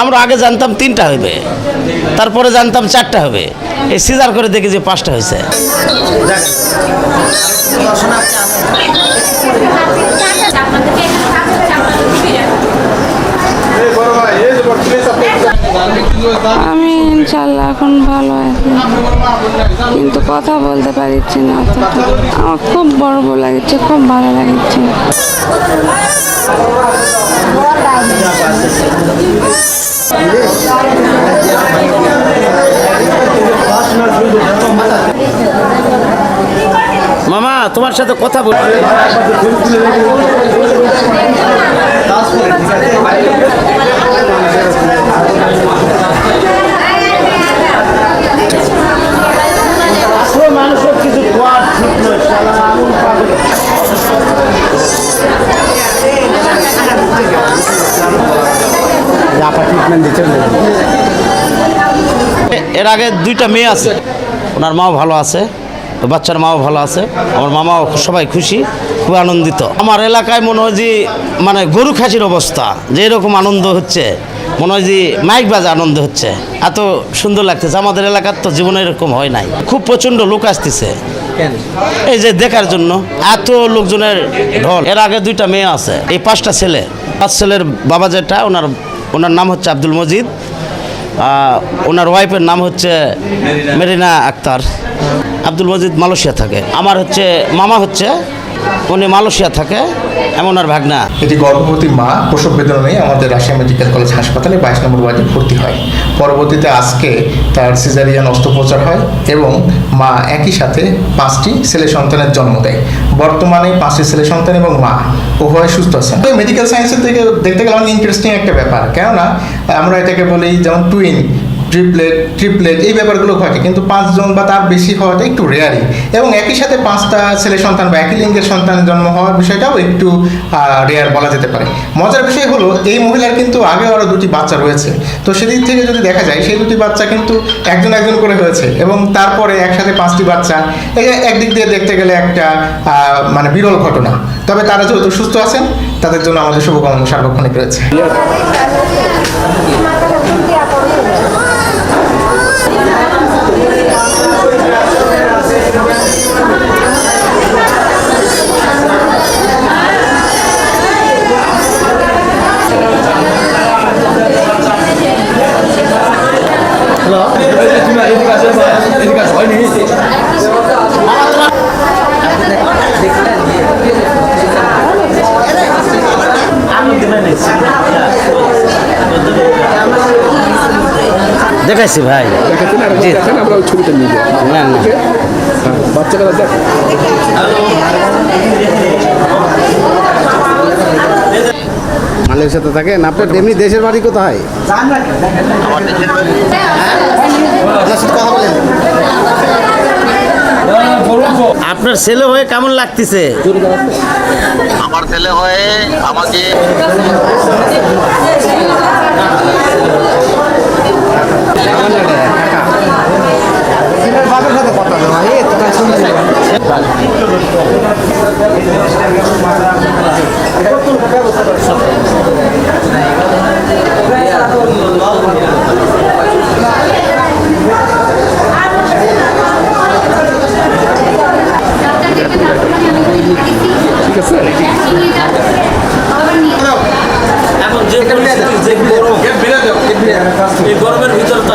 আমরা আগে জানতাম 3টা হবে, তারপরে জানতাম 4টা হবে, এই সিজার করে দেখি যে 5টা হয়েছে। আমি ইনশাল্লাহ এখন ভালো আছি, কিন্তু কথা বলতে পারছি না। আমার খুব বড় লাগছে, খুব ভালো লাগছে। মামা তোমার সাথে কথা বল। মানুষের কিছু এর আগে 2টা মেয়ে আছে, ওনার মাও ভালো আছে, বাচ্চার মাও ভালো আছে, আমার মামাও সবাই খুশি, খুব আনন্দিত। আমার এলাকায় মনে হয় যে মানে গরু খাসির অবস্থা, যে এরকম আনন্দ হচ্ছে মনে হয় যে মাইক বাজে আনন্দ হচ্ছে, এত সুন্দর লাগতেছে। আমাদের এলাকার তো জীবনে এরকম হয় নাই, খুব প্রচণ্ড লোক আসতেছে এই যে দেখার জন্য, এত লোকজনের ঢল। এর আগে 2টা মেয়ে আছে, এই 5টা ছেলে। 5 ছেলের বাবা যেটা ওনার নাম হচ্ছে আব্দুল মজিদ, ওনার ওয়াইফের নাম হচ্ছে মেরিনা আক্তার। আব্দুল মজিদ মালয়েশিয়া থাকে, আমার হচ্ছে মামা হচ্ছে উনি মালয়েশিয়া থাকে, এমন আর ভাগনা। এটি গর্ভবতী মা প্রসব বেদনা নিয়ে আমাদের রাজশাহী মেডিকেল কলেজ হাসপাতালে 22 নম্বর ওয়ার্ডে ভর্তি হয়। পরবর্তীতে আজকে তার সিজারিয়ান অস্ত্রোপচার হয় এবং মা একই সাথে 5টি ছেলে সন্তানের জন্ম দেয়। বর্তমানে 5টি ছেলে সন্তান এবং মা উভয় সুস্থ আছেন। মেডিকেল সায়েন্সের থেকে দেখতে গেলে অনেক ইন্টারেস্টিং একটা ব্যাপার, কেননা আমরা এটাকে বলি যেমন টুইন, ট্রিপলেট এই ব্যাপারগুলো ঘটে, কিন্তু 5 জন বা তার বেশি হওয়াটা একটু রেয়ারই। এবং একই সাথে 5টা ছেলে সন্তান বা একই লিঙ্গের সন্তানের জন্ম হওয়ার বিষয়টাও একটু রেয়ার বলা যেতে পারে। মজার বিষয় হলো এই মহিলার কিন্তু আগে আরও 2টি বাচ্চা রয়েছে, তো সেদিক থেকে যদি দেখা যায় সেই 2টি বাচ্চা কিন্তু একজন করে হয়েছে, এবং তারপরে একসাথে 5টি বাচ্চা, এটা একদিক দিয়ে দেখতে গেলে একটা মানে বিরল ঘটনা। তবে তারা যেহেতু সুস্থ আছেন তাদের জন্য আমাদের শুভকামনা সার্বক্ষণিক রয়েছে। দেখাইছি ভাই, আমরা ছবিটা নিয়ে না না বাচ্চারা দেখ। মালয়েশিয়াতে থাকেন আপনার, এমনি দেশের বাড়ি কোথায়? আপনার ছেলে হয়ে কেমন লাগতেছে? আমার ছেলে হয়ে আমাকে ঠিক আছে। এখন যে গরমের ভিতর তো